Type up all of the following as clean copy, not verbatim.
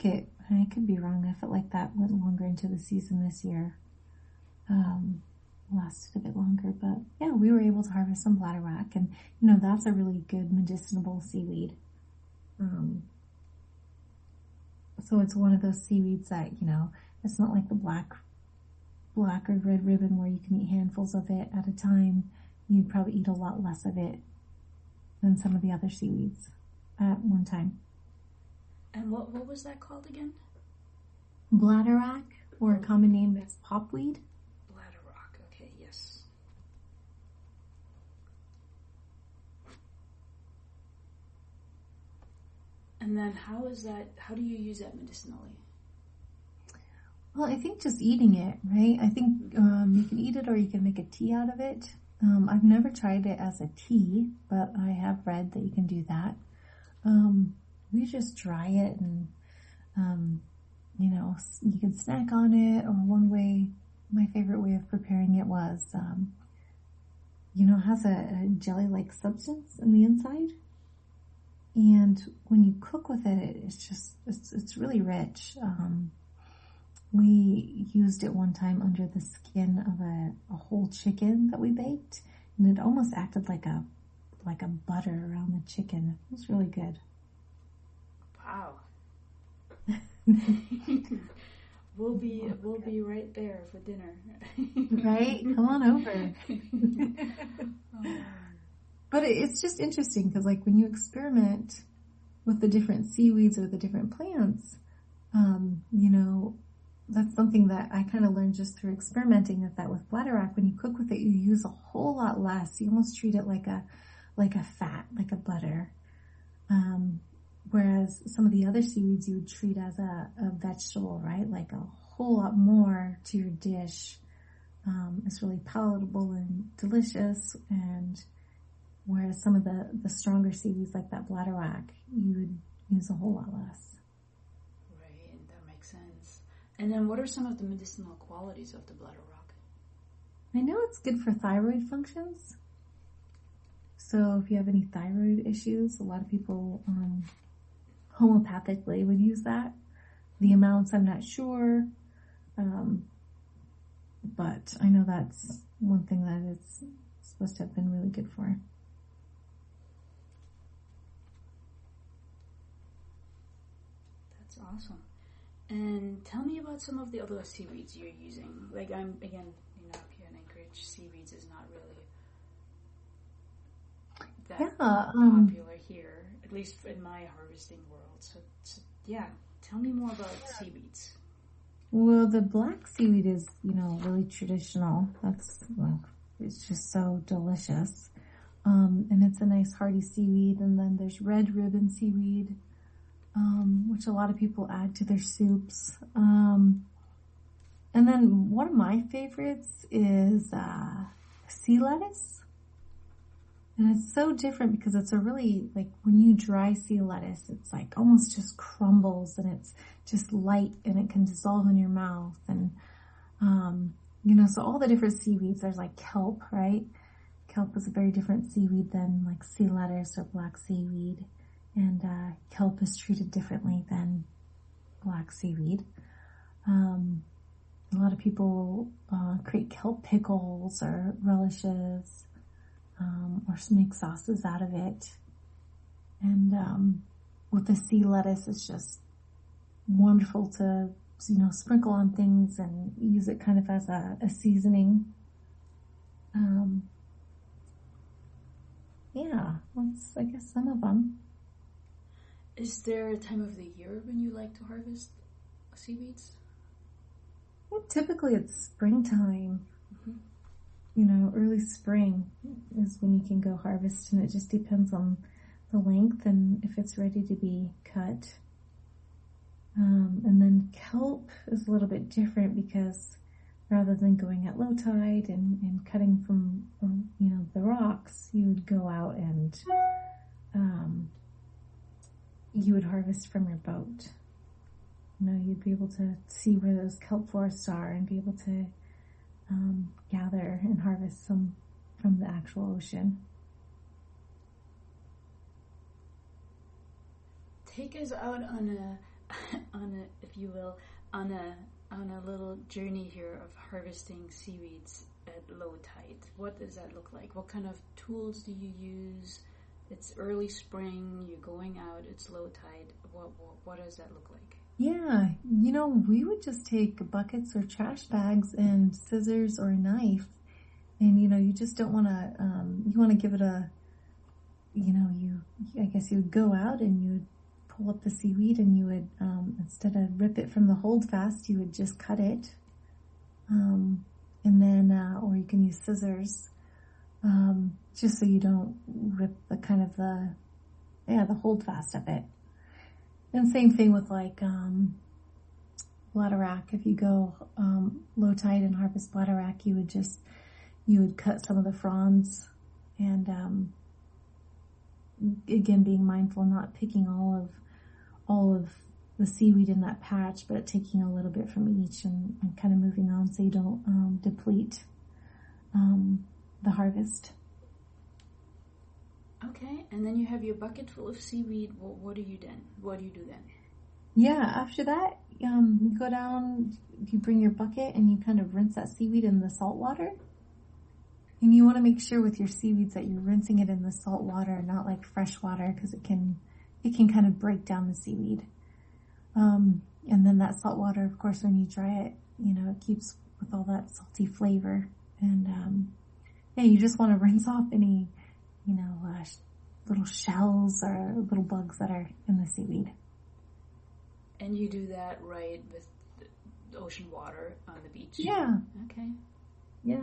like it, I could be wrong, I felt like that went longer into the season this year. Lasted a bit longer, but yeah, we were able to harvest some Bladderwrack, and that's a really good medicinal seaweed. So it's one of those seaweeds that, it's not like the black or red ribbon where you can eat handfuls of it at a time. You'd probably eat a lot less of it than some of the other seaweeds at one time. And what was that called again? Bladderwrack, or a common name is popweed. Bladderwrack, okay, yes. And then how do you use that medicinally? Well, I think just eating it, right? I think you can eat it or you can make a tea out of it. I've never tried it as a tea, but I have read that you can do that. We just dry it and, you can snack on it, or my favorite way of preparing it was, has a jelly-like substance in the inside. And when you cook with it, it's really rich. We used it one time under the skin of a whole chicken that we baked, and it almost acted like a butter around the chicken. It was really good. Wow. We'll be right there for dinner. Right? Come on over. But it's just interesting because, like, when you experiment with the different seaweeds or the different plants, that's something that I kind of learned just through experimenting that with Bladderwrack, when you cook with it, you use a whole lot less. You almost treat it like a fat, like a butter. Whereas some of the other seaweeds you would treat as a vegetable, right? Like a whole lot more to your dish. It's really palatable and delicious. And whereas some of the stronger seaweeds like that Bladderwrack, you would use a whole lot less. And then what are some of the medicinal qualities of the Bladderwrack? I know it's good for thyroid functions. So if you have any thyroid issues, a lot of people homeopathically would use that. The amounts, I'm not sure. But I know that's one thing that it's supposed to have been really good for. That's awesome. And tell me about some of the other seaweeds you're using. Like, up here in Anchorage, seaweeds is not really that popular here, at least in my harvesting world. So tell me more about seaweeds. Well, the black seaweed is, really traditional. It's just so delicious. And it's a nice hearty seaweed. And then there's red ribbon seaweed, which a lot of people add to their soups. And then one of my favorites is sea lettuce. And it's so different because it's a really, like, when you dry sea lettuce, it's like almost just crumbles and it's just light and it can dissolve in your mouth. And, so all the different seaweeds, there's like kelp, right? Kelp is a very different seaweed than like sea lettuce or black seaweed. And kelp is treated differently than black seaweed. A lot of people create kelp pickles or relishes, or make sauces out of it. And with the sea lettuce, it's just wonderful to sprinkle on things and use it kind of as a seasoning. That's, I guess, some of them. Is there a time of the year when you like to harvest seaweeds? Well, typically it's springtime. Mm-hmm. Early spring is when you can go harvest, and it just depends on the length and if it's ready to be cut. And then kelp is a little bit different because rather than going at low tide and cutting from, the rocks, you would go out and you would harvest from your boat. You'd be able to see where those kelp forests are and be able to gather and harvest some from the actual ocean. Take us out on if you will, on a little journey here of harvesting seaweeds at low tide. What does that look like? What kind of tools do you use? It's early spring, you're going out, it's low tide. What does that look like? Yeah, we would just take buckets or trash bags and scissors or a knife. And, you just don't want to, you want to give it a, I guess you would go out and you would pull up the seaweed and you would, instead of rip it from the holdfast, you would just cut it. And then, or you can use scissors, just so you don't rip the kind of the holdfast of it. And same thing with like, Bladderwrack. If you go, low tide and harvest Bladderwrack, you would cut some of the fronds and, again, being mindful, not picking all of the seaweed in that patch, but taking a little bit from each and kind of moving on so you don't, deplete, the harvest. Okay, and then you have your bucket full of seaweed. What do you do then? Yeah, after that, you go down, you bring your bucket and you kind of rinse that seaweed in the salt water. And you want to make sure with your seaweeds that you're rinsing it in the salt water, not like fresh water, because it can kind of break down the seaweed. And then that salt water, of course, when you dry it, it keeps with all that salty flavor. And, you just want to rinse off any, little shells or little bugs that are in the seaweed. And you do that right with the ocean water on the beach? Yeah. Okay. Yeah.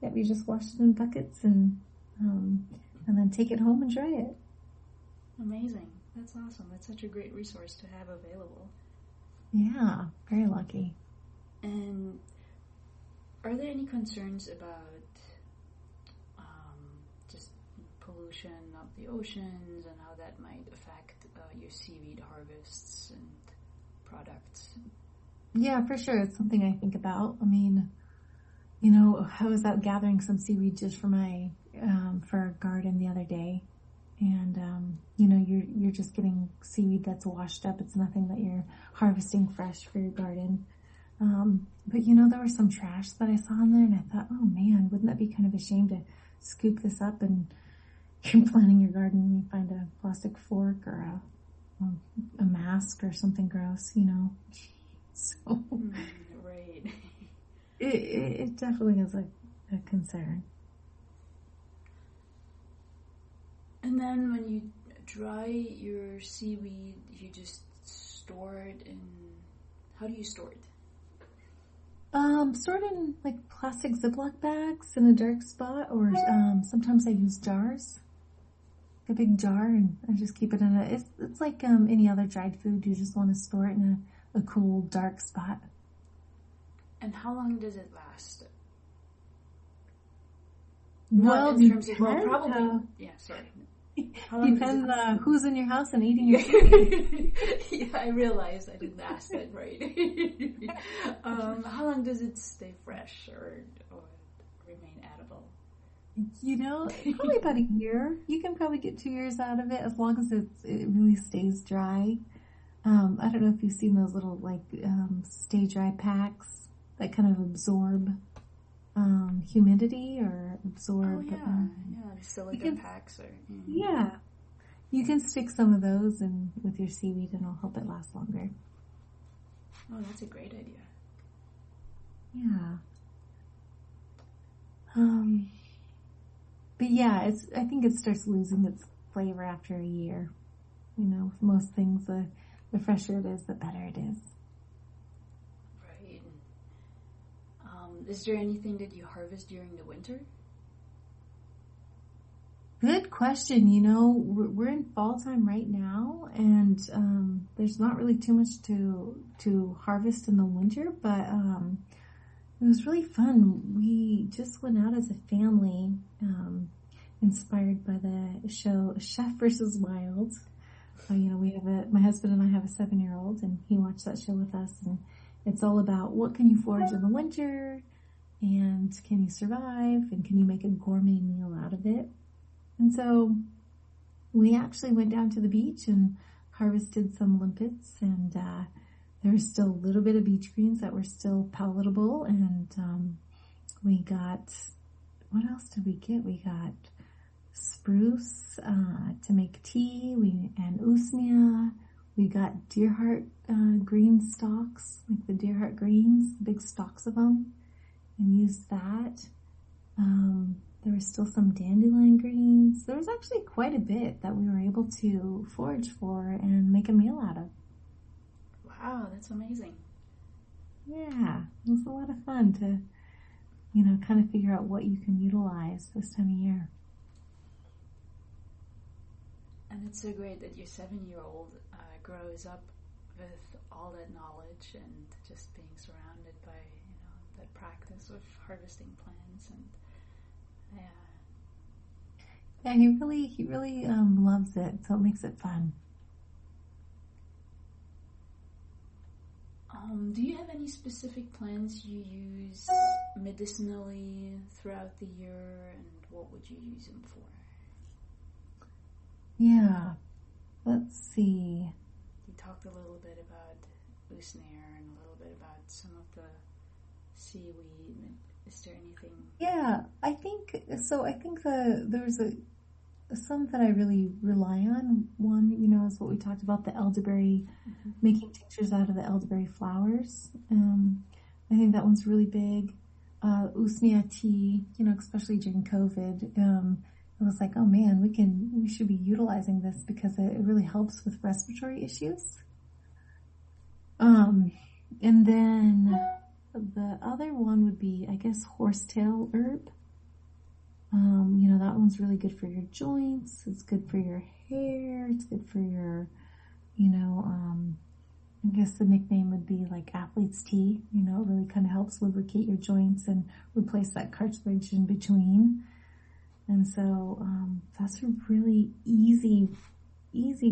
Yep, you just wash it in buckets and then take it home and dry it. Amazing. That's awesome. That's such a great resource to have available. Yeah, very lucky. And are there any concerns about just pollution of the oceans and how that might affect your seaweed harvests and products? Yeah, for sure. It's something I think about. I mean, I was out gathering some seaweed just for my for our garden the other day, and you're just getting seaweed that's washed up. It's nothing that you're harvesting fresh for your garden. But there was some trash that I saw in there, and I thought, oh man, wouldn't that be kind of a shame to scoop this up and you're planting your garden and you find a plastic fork or a mask or something gross, So right. It definitely is a concern. And then when you dry your seaweed, you just store it in... How do you store it? Store it in like plastic Ziploc bags in a dark spot, or sometimes I use jars. A big jar, and I just keep it in it's like any other dried food. You just want to store it in a cool, dark spot. And how long does it last? Well, probably. Yeah, sorry. Depends who's in your house and eating your food. Yeah, I realized I didn't ask that right. How long does it stay fresh or remain edible? Probably about a year. You can probably get 2 years out of it as long as it really stays dry. I don't know if you've seen those little stay dry packs that kind of absorb humidity or absorb. Oh yeah, the silica packs or. Yeah, you can stick some of those in with your seaweed, and it'll help it last longer. Oh, that's a great idea. Yeah. But yeah, I think it starts losing its flavor after a year. With most things, the fresher it is, the better it is. Right. Is there anything that you harvest during the winter? Good question. We're in fall time right now, and there's not really too much to harvest in the winter, but it was really fun. We just went out as a family, inspired by the show Chef vs. Wild. My husband and I have a 7-year-old, and he watched that show with us, and it's all about what can you forage in the winter, and can you survive, and can you make a gourmet meal out of it. And so we actually went down to the beach and harvested some limpets and there was still a little bit of beach greens that were still palatable, and we got, what else did we get? We got spruce to make tea, and usnea. We got deer heart green stalks, like the deer heart greens, big stalks of them, and used that. There was still some dandelion greens. There was actually quite a bit that we were able to forage for and make a meal out of. Wow, that's amazing. Yeah, it was a lot of fun to, kind of figure out what you can utilize this time of year. And it's so great that your 7-year-old grows up with all that knowledge and just being surrounded by, that practice of harvesting plants. And yeah, he really loves it, so it makes it fun. Do you have any specific plants you use medicinally throughout the year, and what would you use them for? Yeah, let's see. You talked a little bit about usnea and a little bit about some of the seaweed. Is there anything? Yeah, I think there's some that I really rely on. One, is what we talked about, the elderberry, making tinctures out of the elderberry flowers. I think that one's really big. Usnea tea, especially during COVID. It was like, oh man, we should be utilizing this because it really helps with respiratory issues. And then the other one would be, I guess, horsetail herb. That one's really good for your joints. It's good for your hair. It's good for your, I guess the nickname would be like athlete's tea. It really kind of helps lubricate your joints and replace that cartilage in between. And so that's a really easy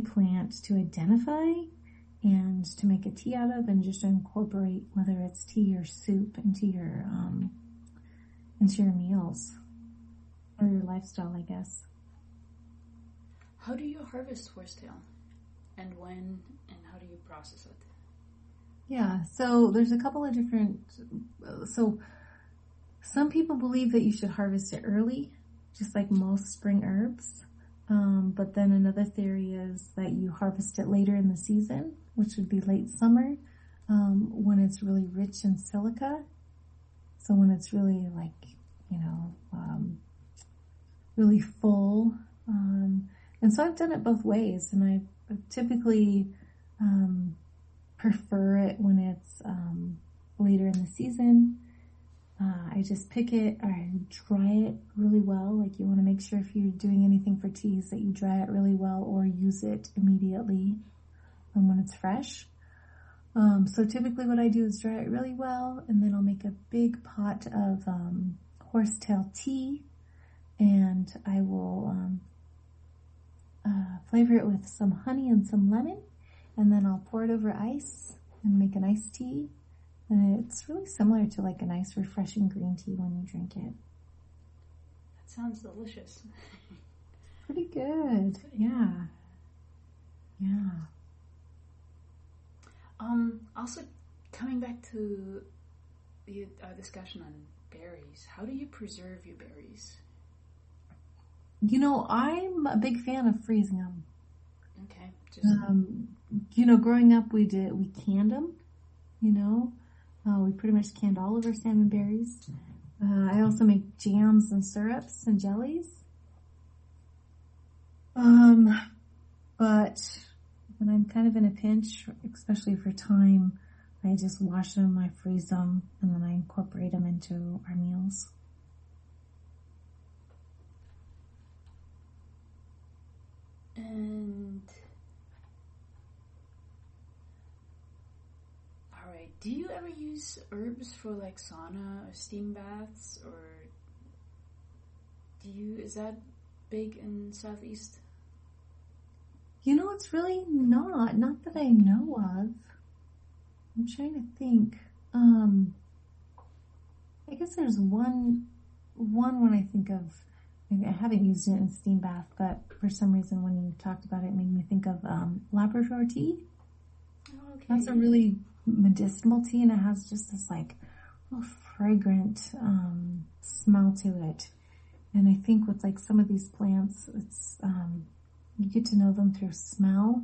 plant to identify and to make a tea out of, and just to incorporate, whether it's tea or soup, into your meals or your lifestyle, I guess. How do you harvest horsetail, and when, and how do you process it? Yeah, so there's a couple of different. So some people believe that you should harvest it early, just like most spring herbs. But then another theory is that you harvest it later in the season, which would be late summer, when it's really rich in silica. So when it's really really full. And so I've done it both ways, and I typically prefer it when it's later in the season. I just pick it, or I dry it really well. Like, you want to make sure if you're doing anything for teas that you dry it really well, or use it immediately when it's fresh. So typically what I do is dry it really well, and then I'll make a big pot of horsetail tea, and I will flavor it with some honey and some lemon, and then I'll pour it over ice and make an iced tea. And it's really similar to like a nice refreshing green tea when you drink it. That sounds delicious. Pretty good. Yeah. Yeah. Also, coming back to the discussion on berries, how do you preserve your berries? I'm a big fan of freezing them. Okay. Growing up, we canned them, we pretty much canned all of our salmonberries. I also make jams and syrups and jellies. But when I'm kind of in a pinch, especially for time, I just wash them, I freeze them, and then I incorporate them into our meals. And all right, do you ever use herbs for like sauna or steam baths, or is that big in Southeast? It's really not that I know of. I'm trying to think. I guess there's one when I think of. I haven't used it in steam bath, but for some reason when you talked about it, it made me think of Labrador tea. Oh, okay. That's a really medicinal tea, and it has just this like real fragrant smell to it. And I think with like some of these plants, it's you get to know them through smell,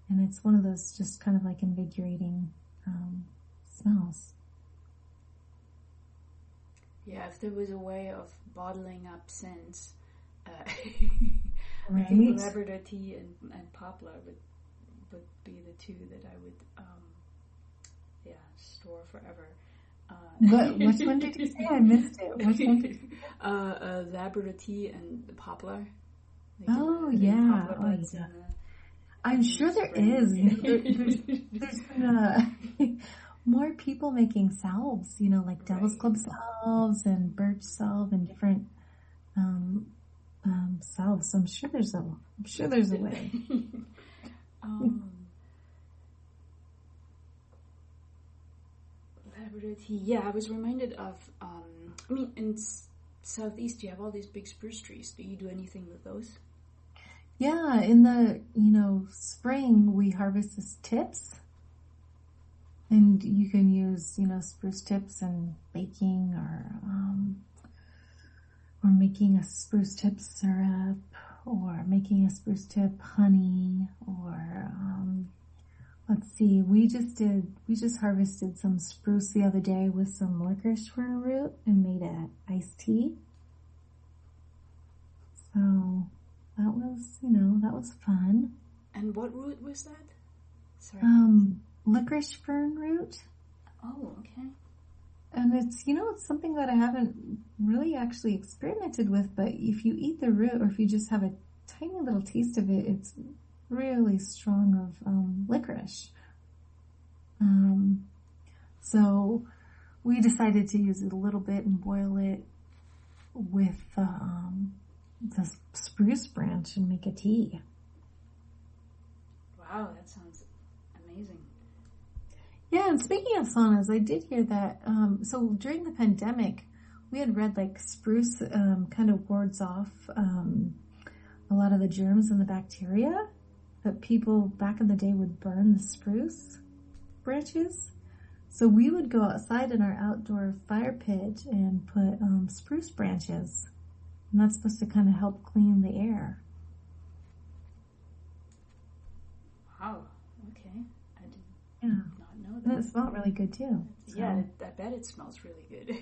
and it's one of those just kind of like invigorating smells. Yeah, if there was a way of bottling up scents, Right? I think Labrador tea and poplar would be the two that I would store forever. Which one did you say? I missed it. Which one did you say? Labrador tea and the poplar. Oh, yeah. Poplar buds I'm sure there is. There's been more people making salves, like Devil's Club salves and Birch salve and different salves. So I'm sure there's a way. Labrador tea. Yeah, I was reminded of. In Southeast, you have all these big spruce trees. Do you do anything with those? Yeah, in the spring we harvest the tips, and you can use spruce tips in baking or making a spruce tip syrup, or making a spruce tip honey, or let's see, we just harvested some spruce the other day with some licorice fern root and made a iced tea. So that was fun. And what root was that? Sorry. Licorice fern root. Oh, okay. And it's something that I haven't really actually experimented with, but if you eat the root, or if you just have a tiny little taste of it, it's really strong of licorice. So we decided to use it a little bit and boil it with the spruce branch and make a tea. Wow, that sounds amazing. Yeah, and speaking of saunas, I did hear that, so during the pandemic, we had read like spruce kind of wards off a lot of the germs and the bacteria, but people back in the day would burn the spruce branches. So we would go outside in our outdoor fire pit and put spruce branches, and that's supposed to kind of help clean the air. Wow, okay. I did not know that. And it smelled really good too. So. Yeah, I bet it smells really good.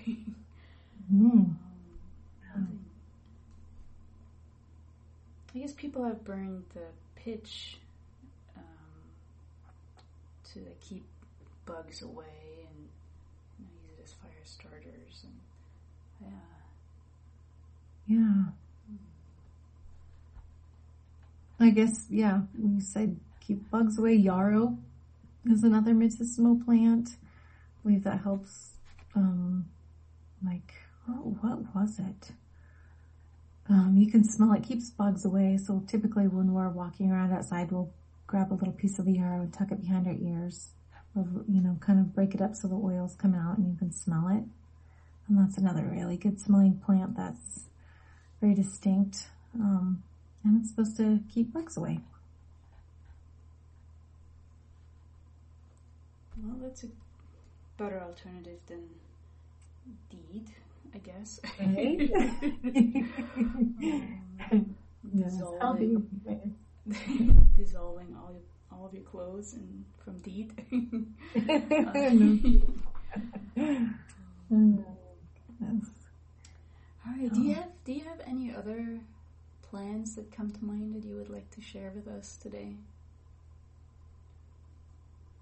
I guess people have burned the pitch to keep bugs away and use it as fire starters and yeah. I guess we said keep bugs away. Yarrow is another medicinal plant. I believe that helps. What was it? You can smell it, keeps bugs away. So typically when we're walking around outside, we'll grab a little piece of the yarrow and tuck it behind our ears. We'll, kind of break it up so the oils come out and you can smell it. And that's another really good smelling plant that's very distinct. And it's supposed to keep bugs away. Well, that's a better alternative than deed, I guess. Right? Dissolving all of your clothes and from deed. All right. Do you have any other plans that come to mind that you would like to share with us today?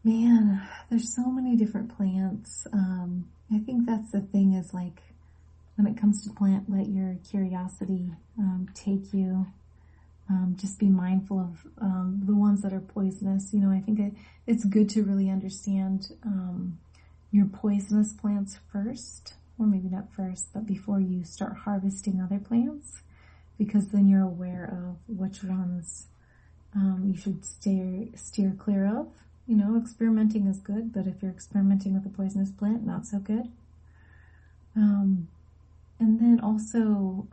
Man, there's so many different plants. I think that's the thing is like when it comes to plant, let your curiosity take you. Just be mindful of the ones that are poisonous. I think it's good to really understand your poisonous plants first, or maybe not first, but before you start harvesting other plants, because then you're aware of which ones you should steer clear of. Experimenting is good, but if you're experimenting with a poisonous plant, not so good. And then also,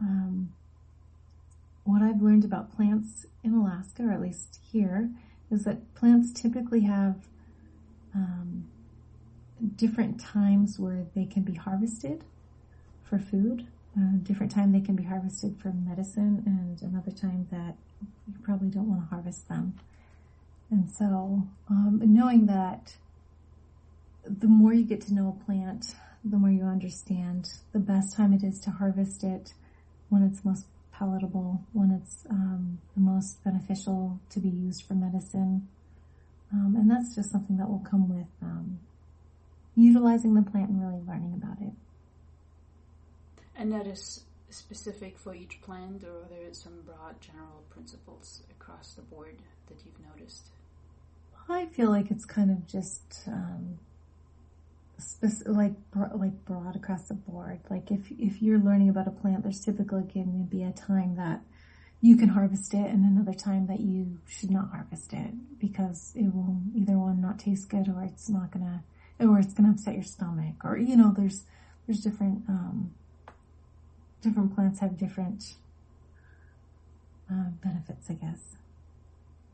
what I've learned about plants in Alaska, or at least here, is that plants typically have different times where they can be harvested for food, different time they can be harvested for medicine, and another time that you probably don't want to harvest them. And so knowing that the more you get to know a plant, the more you understand the best time it is to harvest it, when it's most palatable, when it's the most beneficial to be used for medicine. And that's just something that will come with utilizing the plant and really learning about it. And that is specific for each plant, or are there some broad general principles across the board that you've noticed? I feel like it's kind of just broad across the board. Like if you're learning about a plant, there's typically going to be a time that you can harvest it and another time that you should not harvest it, because it will either one not taste good, or it's gonna upset your stomach, or there's different plants have different benefits, I guess.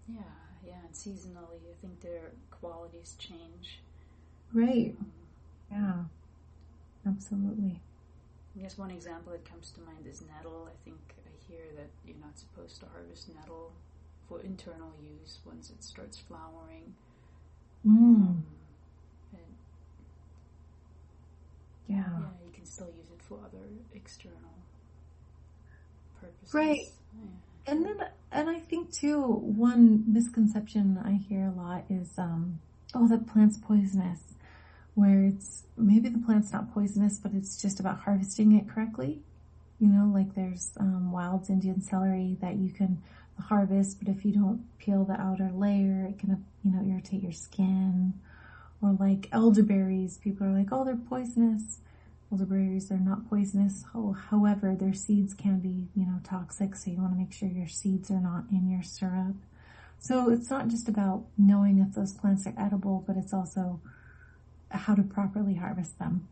Yeah, and seasonally, I think their qualities change. Right. Yeah, absolutely. I guess one example that comes to mind is nettle. I think I hear that you're not supposed to harvest nettle for internal use once it starts flowering. Yeah, you can still use it for other external purposes. Right. Yeah. And I think too, one misconception I hear a lot is, that plant's poisonous, where it's, maybe the plant's not poisonous, but it's just about harvesting it correctly. Like there's wild Indian celery that you can harvest, but if you don't peel the outer layer, it can, irritate your skin. Or like elderberries, people are like, oh, they're poisonous. Elderberries, they're not poisonous. However, their seeds can be, toxic, so you want to make sure your seeds are not in your syrup. So it's not just about knowing if those plants are edible, but it's also how to properly harvest them.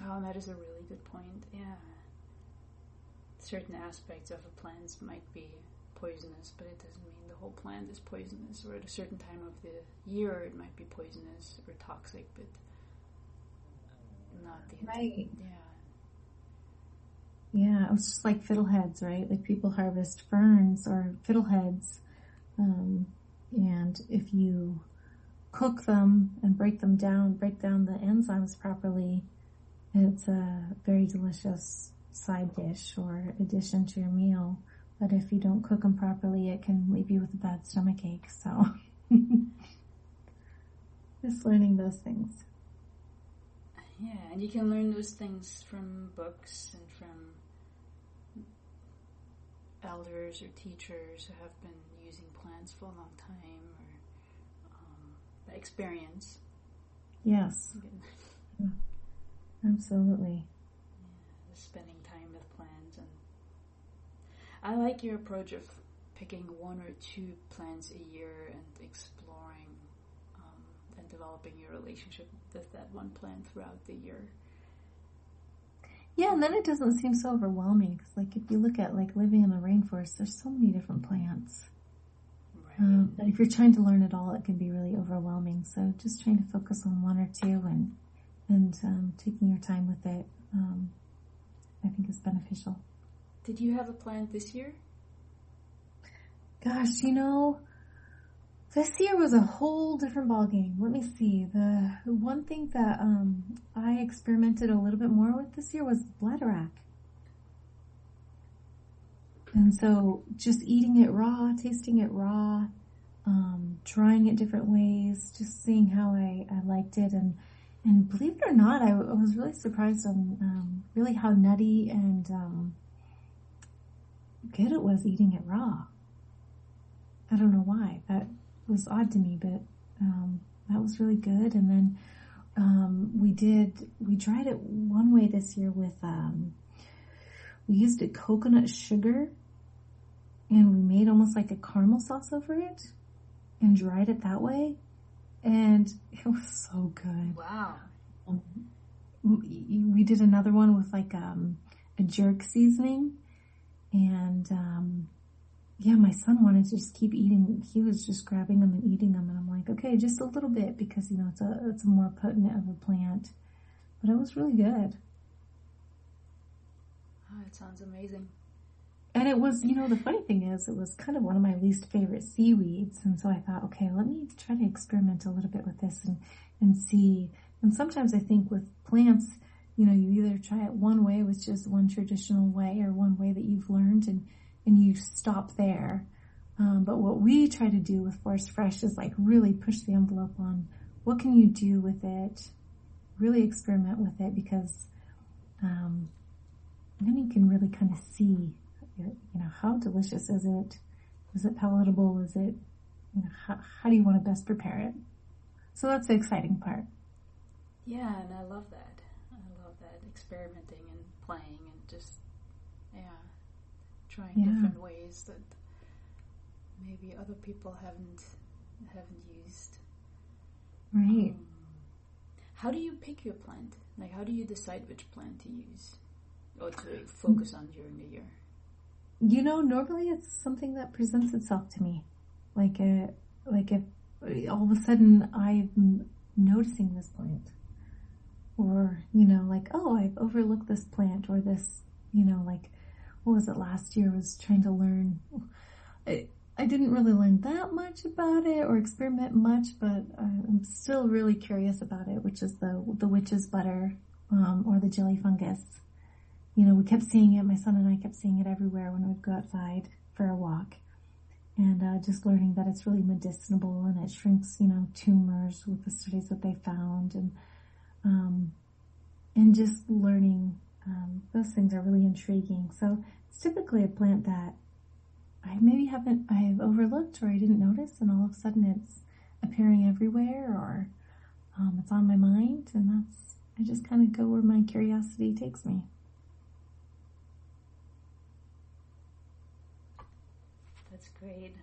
Oh, that is a really good point. Yeah. Certain aspects of a plant might be poisonous, but it doesn't mean the whole plant is poisonous. Or at a certain time of the year, it might be poisonous or toxic, but not the right. Yeah. Yeah, it's just like fiddleheads, right? Like people harvest ferns or fiddleheads, and if you cook them and break down the enzymes properly, it's a very delicious side dish or addition to your meal. But if you don't cook them properly, it can leave you with a bad stomachache. So just learning those things. Yeah, and you can learn those things from books and from elders or teachers who have been using plants for a long time, or experience. Yes. Yeah. Absolutely. Yeah, spending time with plants. And I like your approach of picking one or two plants a year and exploring and developing your relationship with that one plant throughout the year. Yeah, and then it doesn't seem so overwhelming, because like if you look at like living in the rainforest, there's so many different plants. Right. And if you're trying to learn it all, it can be really overwhelming. So just trying to focus on one or two and taking your time with it, I think is beneficial. Did you have a plant this year? Gosh, this year was a whole different ballgame. Let me see. The one thing that I experimented a little bit more with this year was Bladderwrack. And so just eating it raw, tasting it raw, trying it different ways, just seeing how I liked it. And believe it or not, I was really surprised on really how nutty and good it was eating it raw. I don't know why. That was odd to me, but that was really good. And then we tried it one way this year with we used a coconut sugar, and we made almost like a caramel sauce over it and dried it that way, and it was so good. Wow. We did another one with like a jerk seasoning, and yeah, my son wanted to just keep eating. He was just grabbing them and eating them. And I'm like, okay, just a little bit because, it's a more potent of a plant. But it was really good. Oh, it sounds amazing. And it was, the funny thing is, it was kind of one of my least favorite seaweeds. And so I thought, okay, let me try to experiment a little bit with this and see. And sometimes I think with plants, you either try it one way, which is one traditional way or one way that you've learned, and you stop there. But what we try to do with Forest Fresh is like really push the envelope on what can you do with it, really experiment with it, because then you can really kind of see, how delicious is it? Is it palatable? Is it, how do you want to best prepare it? So that's the exciting part. Yeah, and I love that. Experimenting and playing and just, trying different ways that maybe other people haven't used. Right. How do you pick your plant? Like, how do you decide which plant to use or to focus on during the year? Normally it's something that presents itself to me. Like if all of a sudden I'm noticing this plant. Or, I've overlooked this plant, or this, what was it last year? I was trying to learn. I didn't really learn that much about it or experiment much, but I'm still really curious about it, which is the witch's butter, or the jelly fungus. We kept seeing it, my son and I kept seeing it everywhere when we'd go outside for a walk. And just learning that it's really medicinable and it shrinks, tumors with the studies that they found. And just learning, those things are really intriguing. So it's typically a plant that I've overlooked or I didn't notice, and all of a sudden it's appearing everywhere, or it's on my mind, and I just kind of go where my curiosity takes me. That's great.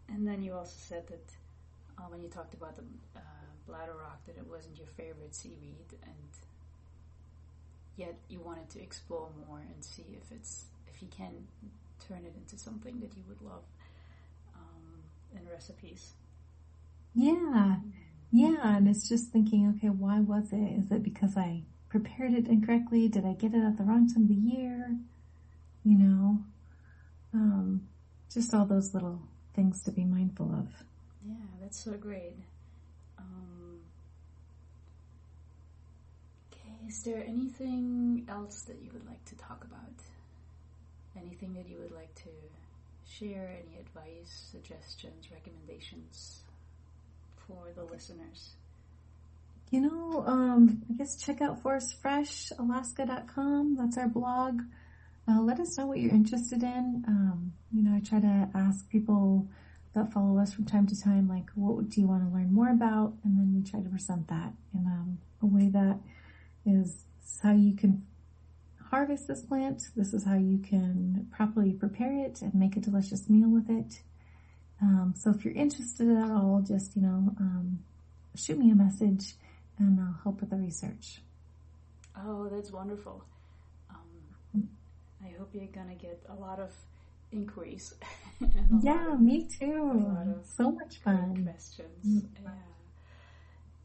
And then you also said that when you talked about the Bladderwrack, that it wasn't your favorite seaweed, and yet you wanted to explore more and see if you can turn it into something that you would love in recipes. Yeah, and it's just thinking, okay, why was it? Is it because I prepared it incorrectly? Did I get it at the wrong time of the year? Just all those little things to be mindful of. Yeah, that's so great. Okay, is there anything else that you would like to talk about? Anything that you would like to share? Any advice, suggestions, recommendations for the listeners? I guess check out forestfreshalaska.com. That's our blog. Let us know what you're interested in. I try to ask people that follow us from time to time, like, what do you want to learn more about? And then we try to present that in a way that is how you can harvest this plant. This is how you can properly prepare it and make a delicious meal with it. So if you're interested at all, just, shoot me a message and I'll help with the research. Oh, that's wonderful. I hope you're going to get a lot of inquiries. Me too. So much fun. Questions. Yeah.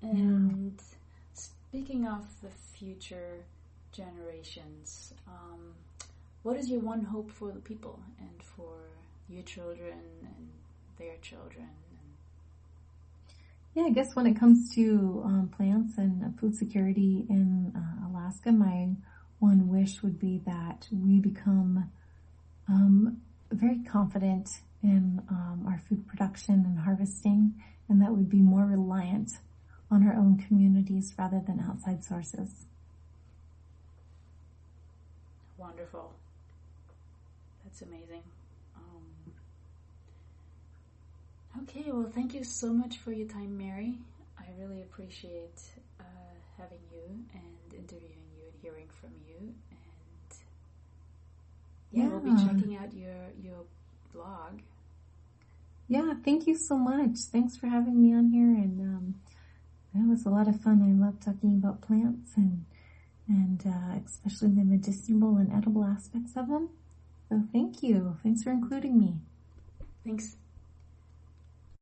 And speaking of the future generations, what is your one hope for the people and for your children and their children? Yeah, I guess when it comes to plants and food security in Alaska, my one wish would be that we become very confident in our food production and harvesting, and that we'd be more reliant on our own communities rather than outside sources. Wonderful. That's amazing. Okay, well, thank you so much for your time, Mary. I really appreciate having you and interviewing you and hearing from you. And we'll be checking out your blog. Yeah, thank you so much. Thanks for having me on here. And it was a lot of fun. I love talking about plants and and especially the medicinal and edible aspects of them. So thank you. Thanks for including me. Thanks.